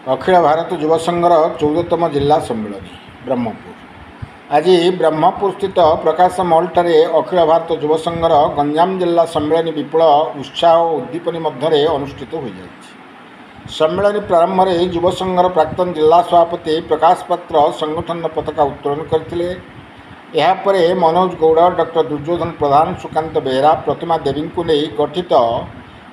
अखिल भारत युव संघर 14तम जिला सम्मेलन ब्रह्मपुर। आज ब्रह्मपुर स्थित प्रकाश मॉल ठारे अखिल भारत युव संघर गंजाम जिला सम्मेलन विपुल उत्साह और उद्दीपनी मध्य अनुष्ठित हो जाए। सम्मेलन प्रारंभ में युव संघर प्राक्तन जिला सभापति प्रकाश पात्र संगठन पताका उत्तोलन करते। यापर मनोज गौड़, डॉक्टर दुर्योधन प्रधान, सुकांत बेहरा, प्रतिमा देवी को नहीं गठित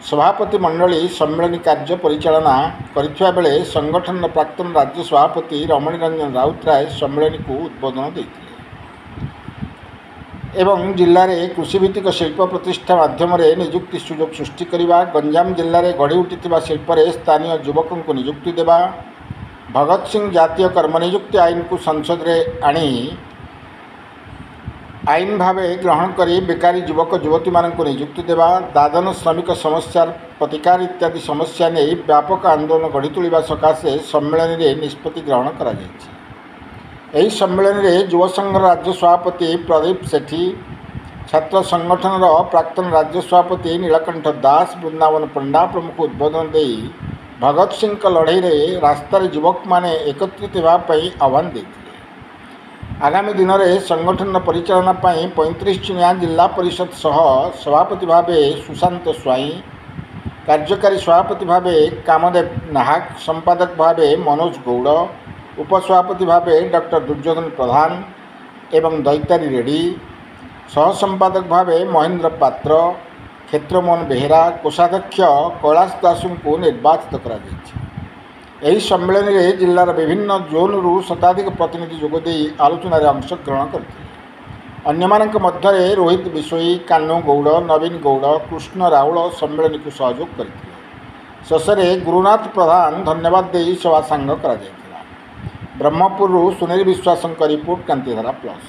सभापति मंडली सम्मेलन कार्य परिचालना करथिबा बेले संगठन प्राक्तन राज्य सभापति रमणी रंजन राउतराय सम्मेलन को उद्बोधन देथिले एवं जिले में कृषिभित्तिक शिल्प प्रतिष्ठा माध्यम निजुक्ति सुजोग सृष्टि करने, गंजाम जिले में गढ़ी उठिथिबा शिल्परे स्थानीय युवकों को निजुक्ति देवा, भगत सिंह जातीय कर्मनियुक्ति आईन को संसद में आनी आईन भावे ग्रहण करी बेकारी युवक युवती मानक नियुक्ति देवा, दादन श्रमिक समस्या प्रतिकार इत्यादि समस्या नहीं व्यापक आंदोलन गढ़ी तोलिबा सकाशे सम्मेलन में निष्पत्ति ग्रहण करा जायछि। एही सम्मेलन में युव संघ राज्य सभापति प्रदीप सेठी, छात्र संगठन प्राक्तन राज्य सभापति नीलकंठ दास, वृंदावन पंडा प्रमुख उद्बोधन दे भगत सिंह लड़ई में रास्तार युवक माने एकत्रित होगापी आह्वान देते। आगामी दिन में संगठन परिचालना 35 जनिया जिला परिषद सह सभापति भावे सुशांत स्वाई, कार्यकारी सभापति भावे कामदेव नाहक, संपादक भावे मनोज गौड़, उपसभापति भावे डॉक्टर दुर्योधन प्रधान एवं दैतारी रेड्डी, सह संपादक भावे महेंद्र पात्र, क्षेत्रमोहन बेहरा, कोषाध्यक्ष कैलाश दास को निर्वाचित करा जायछि। एही सम्मेलन में जिलार विभिन्न जोन रु शताधिक प्रतिनिधि जोगदे आलोचन अंशग्रहण करते। अन्यमानक मध्य रोहित बिशोई, कान्नू गौड़, नवीन गौड़, कृष्ण राउल सम्मेलन को सहयोग करते। शेषे गुरुनाथ प्रधान धन्यवाद दे सभा सांग करा जायतिला। ब्रह्मपुर सुनील विश्वास रिपोर्ट, कांतिधारा प्लस।